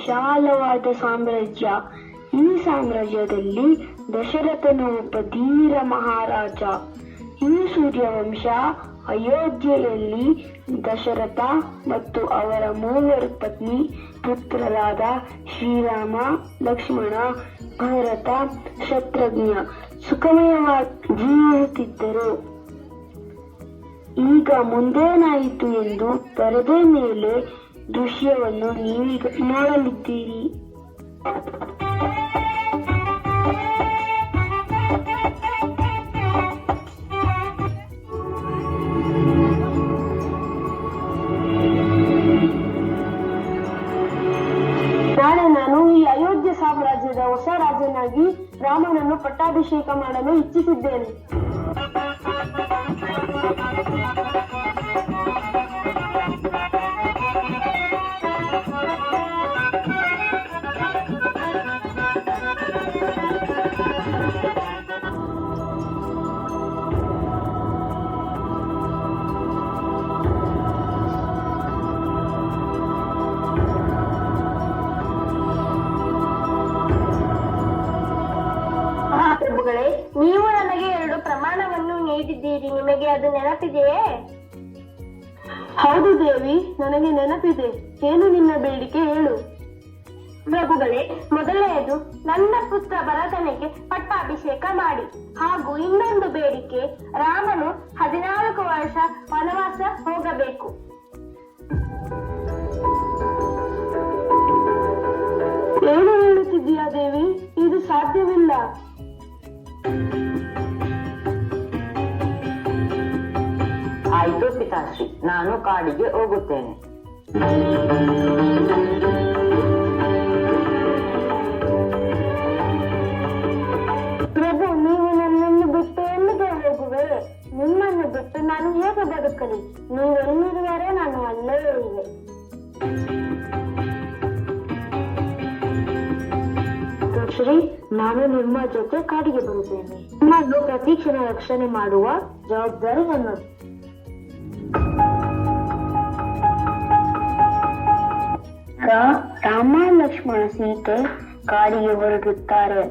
ವಿಶಾಲವಾದ ಸಾಮ್ರಾಜ್ಯ. ಈ ಸಾಮ್ರಾಜ್ಯದಲ್ಲಿ ದಶರಥನು ಒಬ್ಬ ಧೀರ ಮಹಾರಾಜ. ಈ ಸೂರ್ಯವಂಶ ಅಯೋಧ್ಯೆಯಲ್ಲಿ ದಶರಥ ಮತ್ತು ಅವರ 3 ಪತ್ನಿ ಪುತ್ರರಾದ ಶ್ರೀರಾಮ, ಲಕ್ಷ್ಮಣ, ಭರತ, ಶತ್ರುಘ್ನ ಸುಖಮಯವಾಗಿ ಜೀವಿಸುತ್ತಿದ್ದರು. ಈಗ ಮುಂದೇನಾಯಿತು ಎಂದು ಪರದೆ ಮೇಲೆ ದೃಶ್ಯವನ್ನು ನೀವೀಗ ನೋಡಲಿದ್ದೀರಿ. ನಾಳೆ ನಾನು ಈ ಅಯೋಧ್ಯೆ ಸಾಮ್ರಾಜ್ಯದ ಹೊಸ ರಾಜನಾಗಿ ರಾಮನನ್ನು ಪಟ್ಟಾಭಿಷೇಕ ಮಾಡಲು ಇಚ್ಛಿಸಿದ್ದೇನೆ. ಪ್ರಭುಗಳೇ, ನೀವು ನನಗೆ 2 ಪ್ರಮಾಣವನ್ನು ನೀಡಿದ್ದೀರಿ. ನಿಮಗೆ ಅದು ನೆನಪಿದೆಯೇ? ಹೌದು ದೇವಿ, ನನಗೆ ನೆನಪಿದೆ. ಏನು ನಿನ್ನ ಬೇಡಿಕೆ ಹೇಳು. ಪ್ರಭುಗಳೇ, ಮೊದಲನೆಯದು ನನ್ನ ಪುತ್ರ ಭರತನಿಗೆ ಪಟ್ಟಾಭಿಷೇಕ ಮಾಡಿ. ಹಾಗೂ ಇನ್ನೊಂದು ಬೇಡಿಕೆ, ರಾಮನು 14 ವರ್ಷ ವನವಾಸ ಹೋಗಬೇಕು. ಏನು ಹೇಳುತ್ತಿದ್ದೀಯಾ ದೇವಿ? ಇದು ಸಾಧ್ಯವಿಲ್ಲ. ಆಯ್ತು ಪಿತಾಶ್ರೀ, ನಾನು ಕಾಡಿಗೆ ಹೋಗುತ್ತೇನೆ. ಪ್ರಭು, ನೀವು ನನ್ನನ್ನು ಬಿಟ್ಟು ಎಲ್ಲಿಗೆ ಹೋಗುವೆ? ನಿಮ್ಮನ್ನು ಬಿಟ್ಟು ನಾನು ಹೇಗೆ ಬದುಕಲಿ? ನೀವು ಎಲ್ಲಿರುವರೆ ನಾನು ಅಲ್ಲೇ ಇರುವೆ. ಶ್ರೀ, ನಾನು ನಿಮ್ಮ ಜೊತೆ ಕಾಡಿಗೆ ಬರುತ್ತೇನೆ. ನಿಮ್ಮನ್ನು ಪ್ರತಿ ಕ್ಷಣ ರಕ್ಷಣೆ ಮಾಡುವ ಜವಾಬ್ದಾರಿ ನನ್ನದು. ರಾಮ, ಲಕ್ಷ್ಮಣ, ಸೀತೆ ಕಾಡಿಗೆ ಹೊರಡುತ್ತಾರೆ.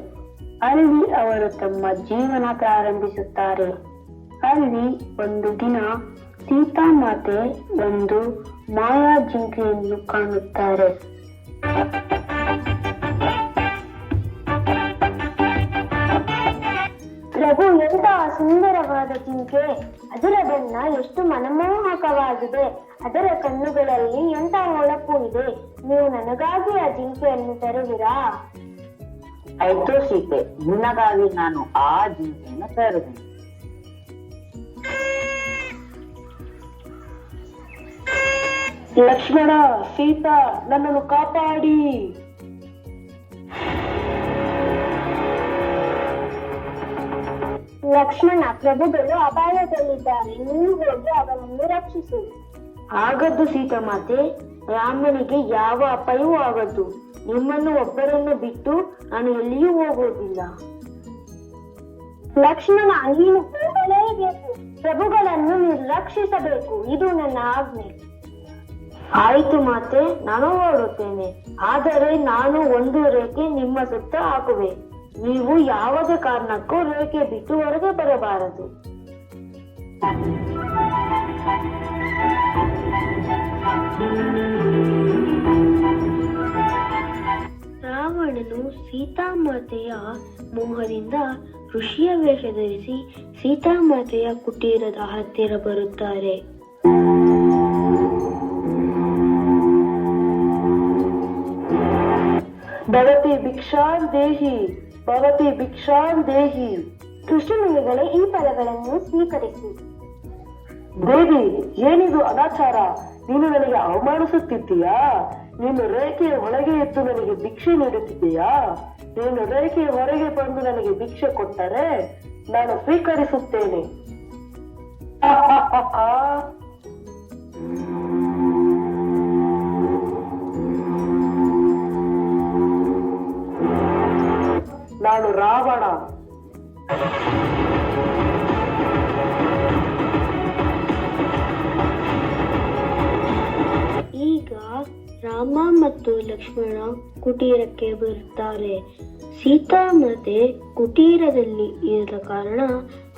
ಅಲ್ಲಿ ಅವರು ತಮ್ಮ ಜೀವನ ಪ್ರಾರಂಭಿಸುತ್ತಾರೆ. ಅಲ್ಲಿ ಒಂದು ದಿನ ಸೀತಾಮಾತೆ ಒಂದು ಮಾಯಾ ಜಿಂಕೆಯನ್ನು ಕಾಣುತ್ತಾರೆ. ಪ್ರಭು, ಎಂತಹ ಸುಂದರವಾದ ಜಿಂಕೆ! ಅದರ ಬಣ್ಣ ಎಷ್ಟು ಮನಮೋಹಕವಾಗಿದೆ. ಅದರ ಕಣ್ಣುಗಳಲ್ಲಿ ಎಂತಹ ಹೊಳಪು ಇದೆ. ನೀವು ನನಗಾಗಿ ಆ ಜಿಂಕೆಯನ್ನು ತರುವಿರಾ? ಆಯ್ತು ಸೀತೆ, ನಿನಗಾಗಿ ನಾನು ಆ ಜಿಂಕೆಯನ್ನು ತರುತ್ತೇನೆ. ಲಕ್ಷ್ಮಣ, ಸೀತಾ, ನನ್ನನ್ನು ಕಾಪಾಡಿ. ಲಕ್ಷ್ಮಣ, ಪ್ರಭುಗಳು ಅಪಾಯದಲ್ಲಿದ್ದಾರೆ. ನೀವು ಹೋಗಿ ಅವರನ್ನು ರಕ್ಷಿಸಿ. ಆಗದ್ದು ಸೀತಾಮಾತೆ, ರಾಮನಿಗೆ ಯಾವ ಅಪಾಯವೂ ಆಗದ್ದು. ನಿಮ್ಮನ್ನು ಒಬ್ಬರನ್ನು ಬಿಟ್ಟು ನಾನು ಎಲ್ಲಿಯೂ ಹೋಗುವುದಿಲ್ಲ. ಲಕ್ಷ್ಮಣ, ನೀನು ಹೋಗಲೇಬೇಕು. ಪ್ರಭುಗಳನ್ನು ನಿರ್ರಕ್ಷಿಸಬೇಕು. ಇದು ನನ್ನ ಆಜ್ಞೆ. ಆಯಿತು ಮಾತೆ, ನಾನು ಹೊರಡುತ್ತೇನೆ. ಆದರೆ ನಾನು ಒಂದು ರೇಖೆ ನಿಮ್ಮ ಸುತ್ತ ಹಾಕುವೆ. ನೀವು ಯಾವುದೇ ಕಾರಣಕ್ಕೂ ರೇಖೆ ಬಿಟ್ಟು ಹೊರಗೆ ಬರಬಾರದು. ರಾವಣನು ಸೀತಾಮಾತೆಯ ಮೋಹದಿಂದ ಋಷಿಯ ವೇಷ ಧರಿಸಿ ಸೀತಾಮಾತೆಯ ಕುಟೀರದ ಹತ್ತಿರ ಬರುತ್ತಾರೆ. ಭವತಿ ಭಿಕ್ಷಾಂ ದೇಹಿ, ಭವತಿ ಭಿಕ್ಷಾಂ ದೇಹಿ. ಋಷಿಮುನಿಗಳೇ, ಈ ಫಲಗಳನ್ನು ಸ್ವೀಕರಿಸಿ. ದೇವಿ, ಏನಿದು ಅನಾಚಾರ? ನೀನು ನನಗೆ ಅವಮಾನಿಸುತ್ತಿದ್ದೀಯಾ? ನೀನು ರೇಖೆಯ ಒಳಗೆ ಇದ್ದು ನನಗೆ ಭಿಕ್ಷೆ ನೀಡುತ್ತಿದ್ದೀಯಾ? ನೀನು ರೇಖೆಯ ಹೊರಗೆ ಬಂದು ನನಗೆ ಭಿಕ್ಷೆ ಕೊಟ್ಟರೆ ನಾನು ಸ್ವೀಕರಿಸುತ್ತೇನೆ. ನಾನು ರಾವಣ. ಈಗ ರಾಮ ಮತ್ತು ಲಕ್ಷ್ಮಣ ಕುಟೀರಕ್ಕೆ ಬರುತ್ತಾರೆ. ಸೀತಾಮಾತೆ ಕುಟೀರದಲ್ಲಿ ಇರದ ಕಾರಣ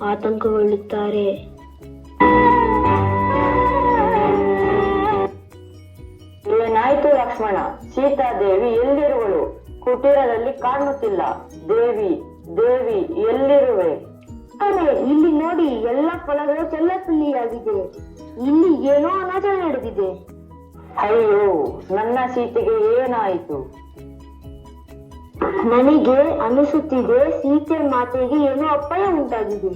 ಆತಂಕಗೊಳ್ಳುತ್ತಾರೆ. ಏನಾಯ್ತು ಲಕ್ಷ್ಮಣ? ಸೀತಾದೇವಿ ಎಲ್ಲಿರುವಳು? ಕುಟೀರದಲ್ಲಿ ಕಾಣುತ್ತಿಲ್ಲ. ದೇವಿ ದೇವಿ ಎಲ್ಲಿರುವೆ? ಅರೆ, ಇಲ್ಲಿ ನೋಡಿ, ಎಲ್ಲ ಫಲಗಳು ಚೆಲ್ಲಪಿಲ್ಲಿಯಾಗಿದೆ. ಇಲ್ಲಿ ಏನೋ ಅನಾಚಾರ ನಡೆದಿದೆ. ಅಯ್ಯೋ, ನನ್ನ ಸೀತೆಗೆ ಏನಾಯಿತು? ನನಗೆ ಅನಿಸುತ್ತಿದೆ ಸೀತೆ ಮಾತೆಗೆ ಏನೋ ಅಪಾಯ ಉಂಟಾಗಿದೆ.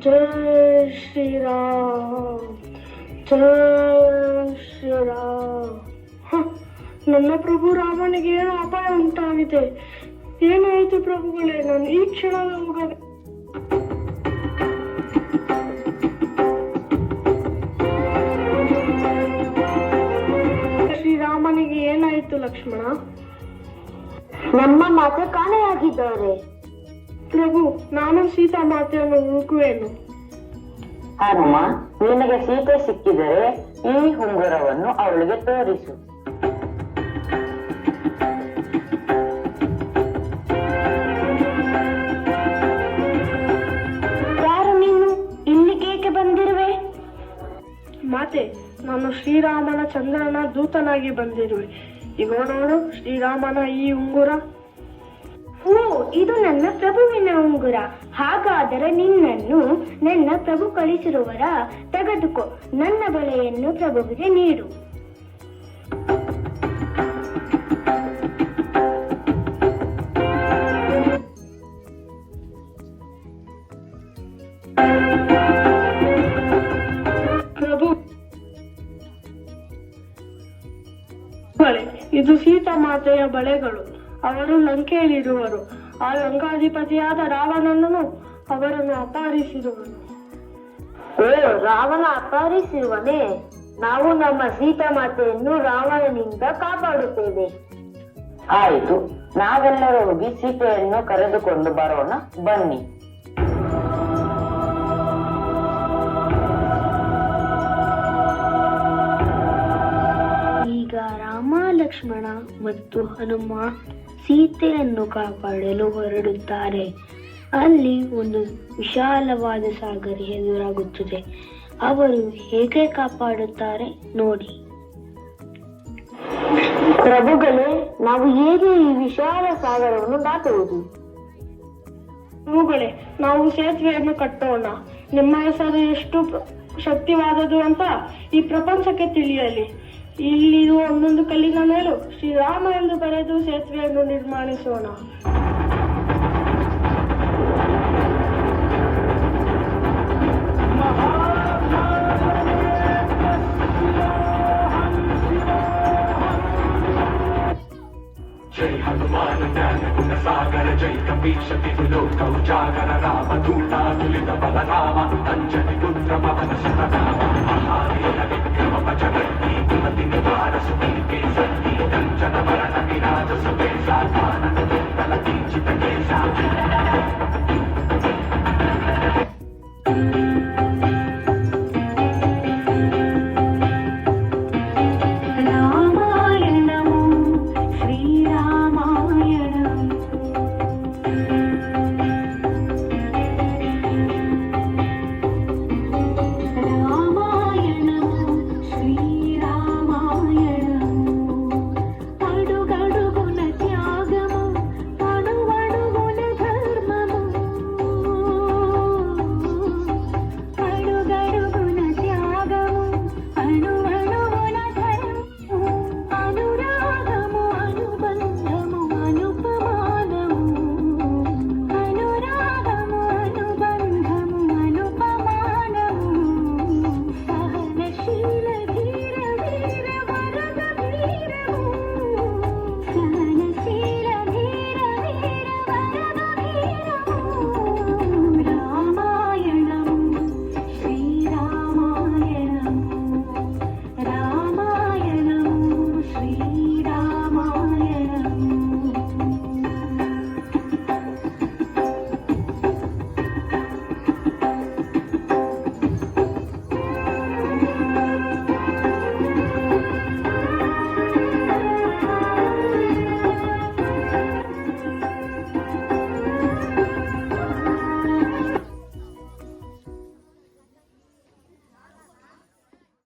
ಜಯ ಶ್ರೀರಾಮ್, ಜಯ ಶ್ರೀರಾಮ್. ನನ್ನ ಪ್ರಭು ರಾಮನಿಗೆ ಏನೋ ಅಪಾಯ ಉಂಟಾಗಿದೆ. ಏನಾಯಿತು ಪ್ರಭುಗಳೇ? ನಾನು ಈ ಕ್ಷಣ ಹೋಗದೆ. ಶ್ರೀರಾಮನಿಗೆ ಏನಾಯಿತು ಲಕ್ಷ್ಮಣ? ನಮ್ಮ ಮಾತೆ ಕಾಣೆಯಾಗಿದ್ದಾರೆ. ಪ್ರಭು, ನಾನು ಸೀತಾ ಮಾತೆಯನ್ನು ಹುಡುಕುವೆನು. ಹನುಮ, ನಿನಗೆ ಸೀತೆ ಸಿಕ್ಕಿದರೆ ಈ ಉಂಗುರವನ್ನು ಅವಳಿಗೆ ತೋರಿಸು. ಯಾರು ನೀನು? ಇಲ್ಲಿಗೇಕೆ ಬಂದಿರುವೆ? ಮಾತೆ, ನಾನು ಶ್ರೀರಾಮನ ಚಂದ್ರನ ದೂತನಾಗಿ ಬಂದಿರುವೆ. ಈಗ ನೋಡು ಶ್ರೀರಾಮನ ಈ ಉಂಗುರ. ಓ, ಇದು ನನ್ನ ಪ್ರಭುವಿನ ಉಂಗುರ. ಹಾಗಾದರೆ ನಿನ್ನನ್ನು ನನ್ನ ಪ್ರಭು ಕಳಿಸಿರುವರ. ತೆಗೆದುಕೋ, ನನ್ನ ಬಳೆಯನ್ನು ಪ್ರಭುವಿಗೆ ನೀಡು. ಪ್ರಭು, ಇದು ಸೀತಾ ಮಾತೆಯ ಬಳೆಗಳು. ಅವರು ಲಂಕೆಯಲ್ಲಿರುವರು. ಆ ಲಂಕಾಧಿಪತಿಯಾದ ರಾವಣನನ್ನು ಅವರನ್ನು ಅಪಹರಿಸಿರುವನು. ಓ, ರಾವಣ ಅಪಹರಿಸಿರುವನೇ? ನಾವು ನಮ್ಮ ಸೀತಾ ಮಾತೆಯನ್ನು ರಾವಣನಿಂದ ಕಾಪಾಡುತ್ತೇವೆ. ಆಯಿತು, ನಾವೆಲ್ಲರೂ ಹೋಗಿ ಸೀತೆಯನ್ನು ಕರೆದುಕೊಂಡು ಬರೋಣ, ಬನ್ನಿ. ಈಗ ರಾಮ, ಲಕ್ಷ್ಮಣ ಮತ್ತು ಹನುಮ ಸೀತೆಯನ್ನು ಕಾಪಾಡಲು ಹೊರಡುತ್ತಾರೆ. ಅಲ್ಲಿ ಒಂದು ವಿಶಾಲವಾದ ಸಾಗರ ಎದುರಾಗುತ್ತದೆ. ಅವರು ಹೇಗೆ ಕಾಪಾಡುತ್ತಾರೆ ನೋಡಿ. ಪ್ರಭುಗಳೇ, ನಾವು ಹೇಗೆ ಈ ವಿಶಾಲ ಸಾಗರವನ್ನು ದಾಟುವುದು? ಪ್ರಭುಗಳೇ, ನಾವು ಸೇತುವೆಯನ್ನು ಕಟ್ಟೋಣ. ನಿಮ್ಮ ಹೆಸರು ಎಷ್ಟು ಶಕ್ತಿವಾದದು ಅಂತ ಈ ಪ್ರಪಂಚಕ್ಕೆ ತಿಳಿಯಲಿ. ಇಲ್ಲಿರುವ ಒಂದೊಂದು ಕಲ್ಲಿನ ಮೇಲೂ ಶ್ರೀರಾಮ ಎಂದು ಬರೆದು ಸೇತುವೆಯನ್ನು ನಿರ್ಮಾಣಿಸೋಣ. जय हनुमान ज्ञान गुण सागर जय कपीश तिहु लोक उजागर राम दूतातुलित बल राम अंजनी पुत्र पवन सुत नाम महावीर विक्रम बजरंगी कुमति निवार सुमति के संगी कंचन वरण विराज सुबेसा कानन कुंडल किंचित